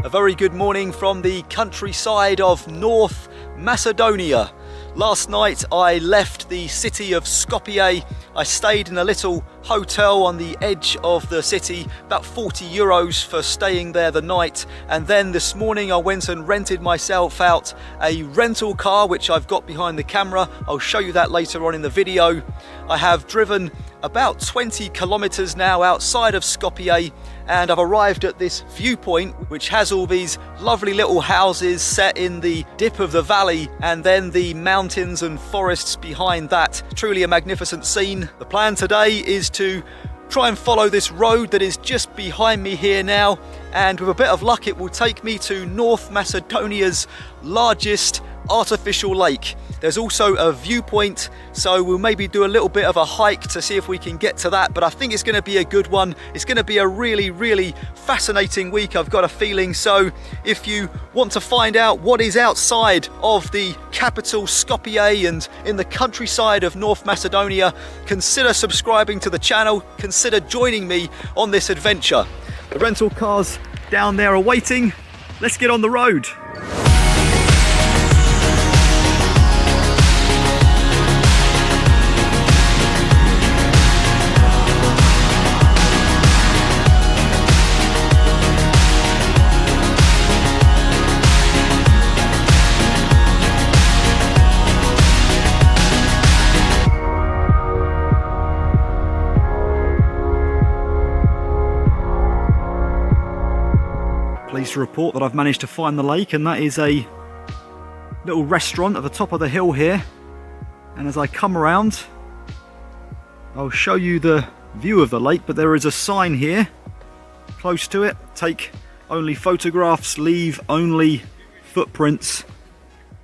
A very good morning from the countryside of North Macedonia. Last night I left the city of Skopje. I stayed in a little hotel on the edge of the city, about 40 euros for staying there the night, and then this morning I went and rented myself out a rental car which I've got behind the camera. I'll show you that later on in the video. I have driven about 20 kilometers now outside of Skopje, and I've arrived at this viewpoint which has all these lovely little houses set in the dip of the valley and then the mountains and forests behind that. Truly a magnificent scene. The plan today is to try and follow this road that is just behind me here now, and with a bit of luck it will take me to North Macedonia's largest artificial lake. There's also a viewpoint, so we'll maybe do a little bit of a hike to see if we can get to that, but I think it's going to be a good one. It's going to be a really fascinating week, I've got a feeling. So if you want to find out what is outside of the capital Skopje and in the countryside of North Macedonia, consider subscribing to the channel, consider joining me on this adventure. The rental cars down there are waiting. Let's get on the road. Pleased to report that I've managed to find the lake, and that is a little restaurant at the top of the hill here. And as I come around, I'll show you the view of the lake, but there is a sign here close to it: take only photographs, leave only footprints.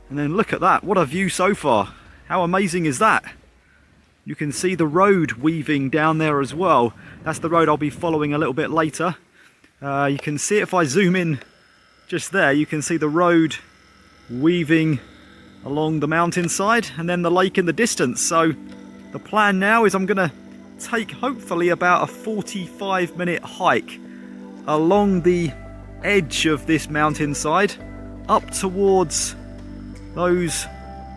And then look at that, what a view so far. How amazing is that? You can see the road weaving down there as well. That's the road I'll be following a little bit later. You can see it if I zoom in just there, you can see the road weaving along the mountainside and then the lake in the distance. So the plan now is I'm going to take hopefully about a 45-minute hike along the edge of this mountainside up towards those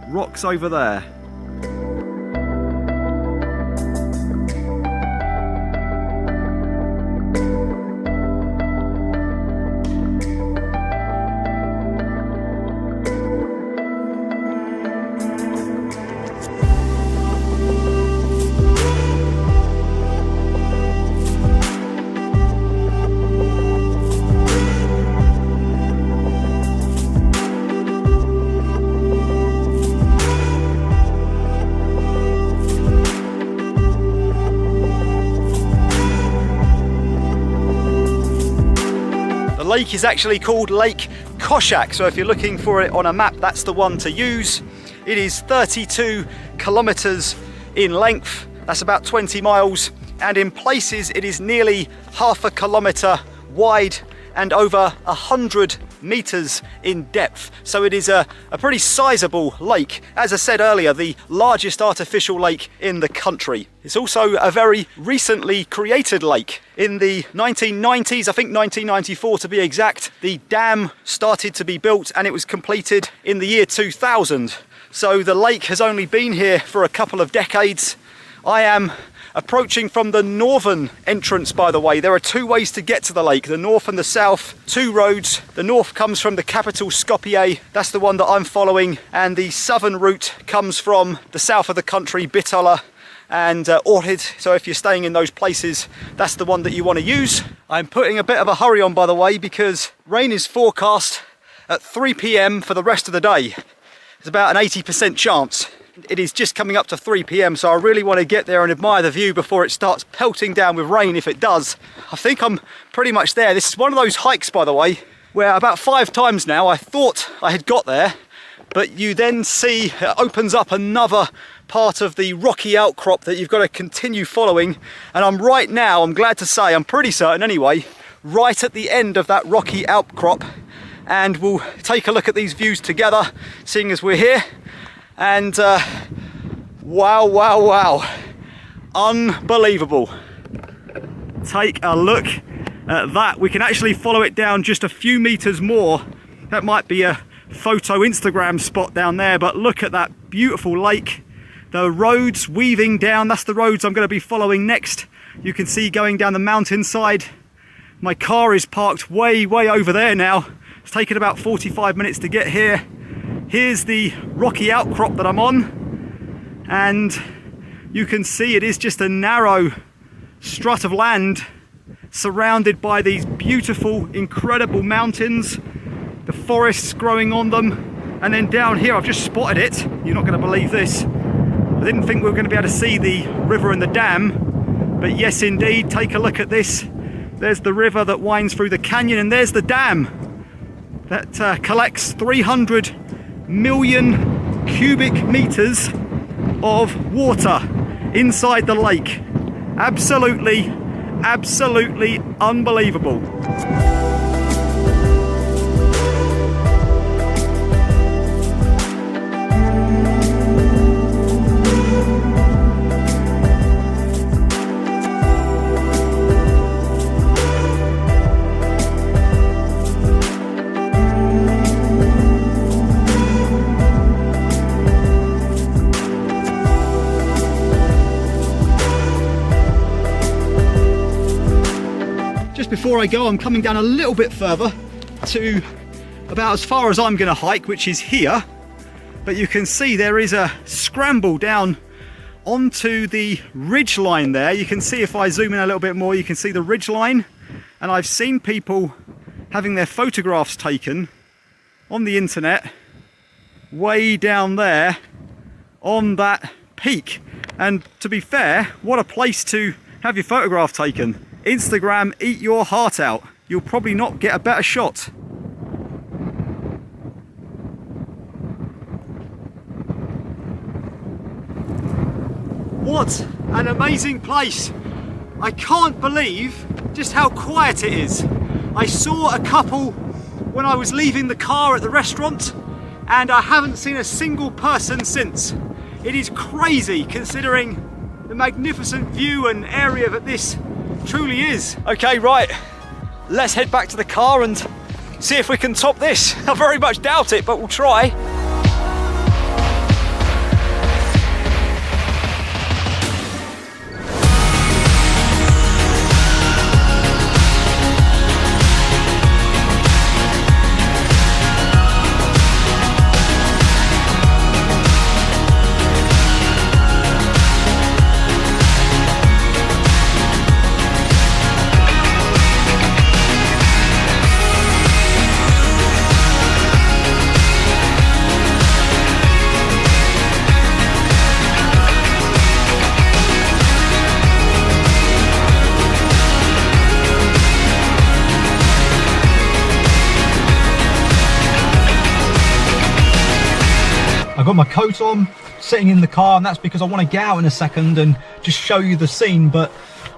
rocks over there. The lake is actually called Lake Kozjak, so if you're looking for it on a map, that's the one to use. It is 32 kilometers in length, that's about 20 miles, and in places it is nearly half a kilometer wide and over 100 meters in depth. So it is a pretty sizable lake. As I said earlier, the largest artificial lake in the country. It's also a very recently created lake. In the 1990s, I think 1994 to be exact, the dam started to be built and it was completed in the year 2000. So the lake has only been here for a couple of decades. I am approaching from the northern entrance, by the way. There are two ways to get to the lake, the north and the south, two roads. The north comes from the capital Skopje, that's the one that I'm following, and the southern route comes from the south of the country, Bitola and Ohrid. So if you're staying in those places, that's the one that you want to use. I'm putting a bit of a hurry on, by the way, because rain is forecast at 3 p.m. for the rest of the day. There's about an 80% chance. It is just coming up to 3 p.m, so I really want to get there and admire the view before it starts pelting down with rain, if it does. I think I'm pretty much there. This is one of those hikes, by the way, where about 5 times now I thought I had got there, but you then see it opens up another part of the rocky outcrop that you've got to continue following, and I'm right now, I'm glad to say, I'm pretty certain anyway, right at the end of that rocky outcrop, and we'll take a look at these views together, seeing as we're here. And wow, unbelievable. Take a look at that. We can actually follow it down just a few meters more. That might be a photo Instagram spot down there, but look at that beautiful lake. The roads weaving down, that's the roads I'm going to be following next. You can see going down the mountainside. My car is parked way over there now. It's taken about 45 minutes to get here. Here's the rocky outcrop that I'm on, and you can see it is just a narrow strut of land surrounded by these beautiful, incredible mountains, the forests growing on them. And then down here, I've just spotted it. You're not going to believe this. I didn't think we were going to be able to see the river and the dam, but yes indeed, take a look at this. There's the river that winds through the canyon, and there's the dam that collects 300 million cubic meters of water inside the lake. Absolutely unbelievable. Before I go, I'm coming down a little bit further to about as far as I'm going to hike, which is here. But you can see there is a scramble down onto the ridge line there. You can see, if I zoom in a little bit more, you can see the ridge line, and I've seen people having their photographs taken on the internet way down there on that peak. And to be fair, what a place to have your photograph taken. Instagram, eat your heart out. You'll probably not get a better shot. What an amazing place. I can't believe just how quiet it is. I saw a couple when I was leaving the car at the restaurant, and I haven't seen a single person since. It is crazy considering the magnificent view and area that this truly is. Okay, right, let's head back to the car and see if we can top this. I very much doubt it, but we'll try. I've got my coat on, sitting in the car, and that's because I want to get out in a second and just show you the scene. But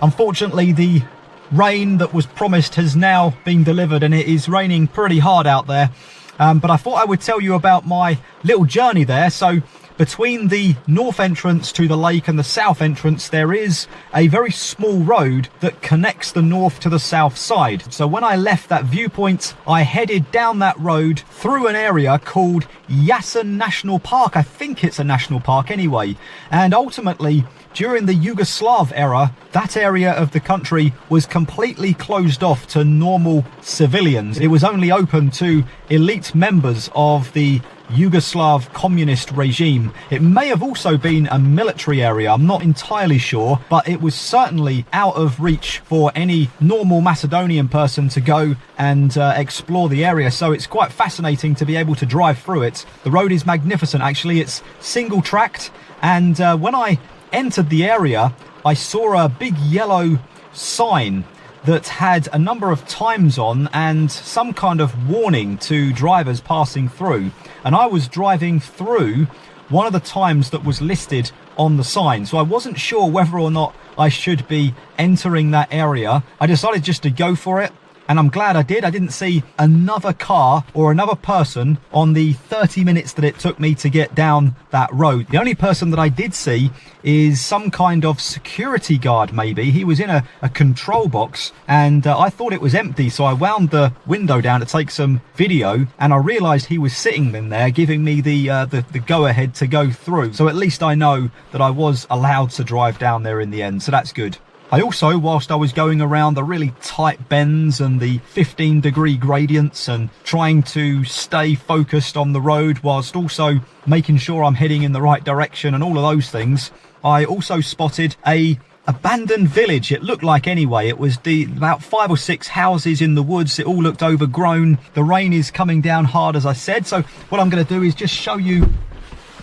unfortunately, the rain that was promised has now been delivered, and it is raining pretty hard out there. But I thought I would tell you about my little journey there. So between the north entrance to the lake and the south entrance, there is a very small road that connects the north to the south side. So when I left that viewpoint, I headed down that road through an area called Yasen National Park. I think it's a national park anyway. And ultimately, during the Yugoslav era, that area of the country was completely closed off to normal civilians. It was only open to elite members of the Yugoslav communist regime. It may have also been a military area, I'm not entirely sure, but it was certainly out of reach for any normal Macedonian person to go and explore the area. So it's quite fascinating to be able to drive through it. The road is magnificent, actually. It's single tracked, and when I entered the area, I saw a big yellow sign that had a number of times on and some kind of warning to drivers passing through. And I was driving through one of the times that was listed on the sign, so I wasn't sure whether or not I should be entering that area. I decided just to go for it, and I'm glad I did. I didn't see another car or another person on the 30 minutes that it took me to get down that road. The only person that I did see is some kind of security guard, maybe. He was in a control box, and I thought it was empty, so I wound the window down to take some video, and I realized he was sitting in there giving me the go-ahead to go through. So at least I know that I was allowed to drive down there in the end, so that's good. I also, whilst I was going around the really tight bends and the 15-degree gradients and trying to stay focused on the road whilst also making sure I'm heading in the right direction and all of those things, I also spotted a abandoned village. It looked like, anyway. It was about 5 or 6 houses in the woods. It all looked overgrown. The rain is coming down hard, as I said. So what I'm going to do is just show you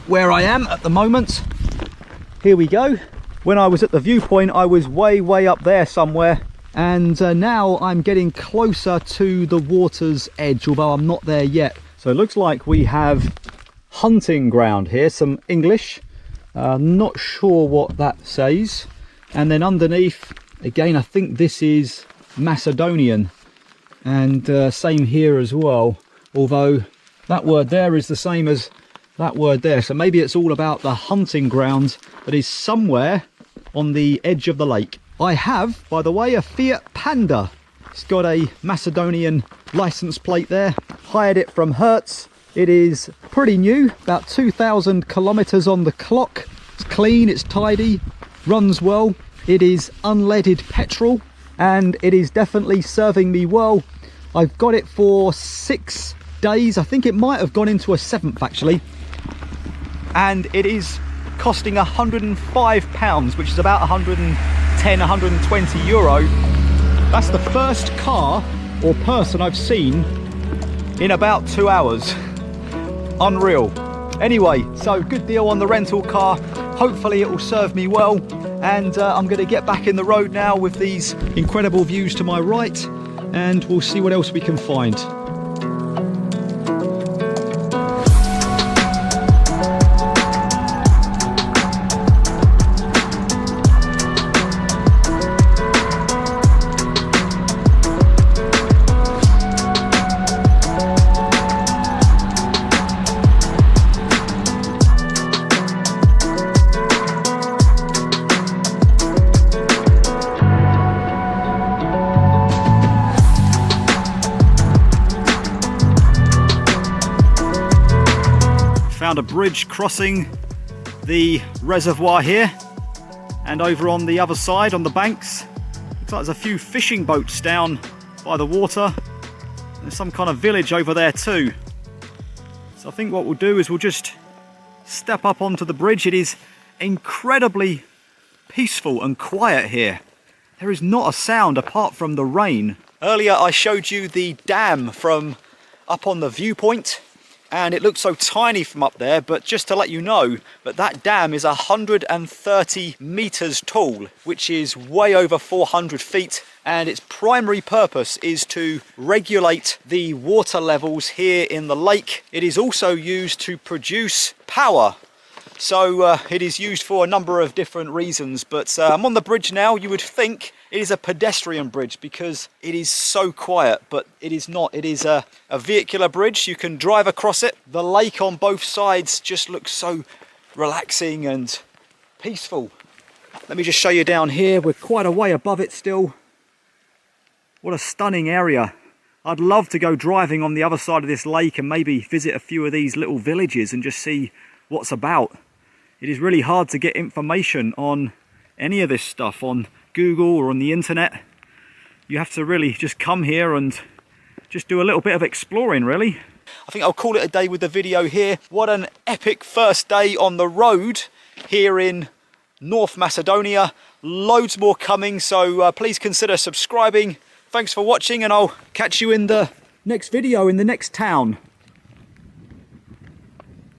where I am at the moment. Here we go. When I was at the viewpoint, I was way up there somewhere, and now I'm getting closer to the water's edge, although I'm not there yet. So it looks like we have hunting ground here, some English, not sure what that says. And then underneath, again, I think this is Macedonian, and same here as well, although that word there is the same as that word there. So maybe it's all about the hunting ground that is somewhere on the edge of the lake. I have, by the way, a Fiat Panda. It's got a Macedonian license plate there. Hired it from Hertz. It is pretty new, about 2,000 kilometers on the clock. It's clean, it's tidy, runs well. It is unleaded petrol, and it is definitely serving me well. I've got it for 6 days. I think it might have gone into a 7th actually. And it is costing £105, which is about 110, 120 euro. That's the first car or person I've seen in about 2 hours. Unreal. Anyway, so good deal on the rental car. Hopefully it will serve me well, and I'm going to get back in the road now with these incredible views to my right, and we'll see what else we can find. Found a bridge crossing the reservoir here, and over on the other side on the banks looks like there's a few fishing boats down by the water. There's some kind of village over there too. So I think what we'll do is we'll just step up onto the bridge. It is incredibly peaceful and quiet here. There is not a sound apart from the rain. Earlier I showed you the dam from up on the viewpoint, and it looked so tiny from up there, but just to let you know that dam is 130 meters tall, which is way over 400 feet, and its primary purpose is to regulate the water levels here in the lake. It is also used to produce power. So it is used for a number of different reasons, but I'm on the bridge now. You would think it is a pedestrian bridge because it is so quiet, but it is not. It is a vehicular bridge. You can drive across it. The lake on both sides just looks so relaxing and peaceful. Let me just show you down here. We're quite a way above it still. What a stunning area. I'd love to go driving on the other side of this lake and maybe visit a few of these little villages and just see what's about. It is really hard to get information on any of this stuff on Google or on the internet. You have to really just come here and just do a little bit of exploring, really. I think I'll call it a day with the video here. What an epic first day on the road here in North Macedonia. Loads more coming, so please consider subscribing. Thanks for watching, and I'll catch you in the next video in the next town.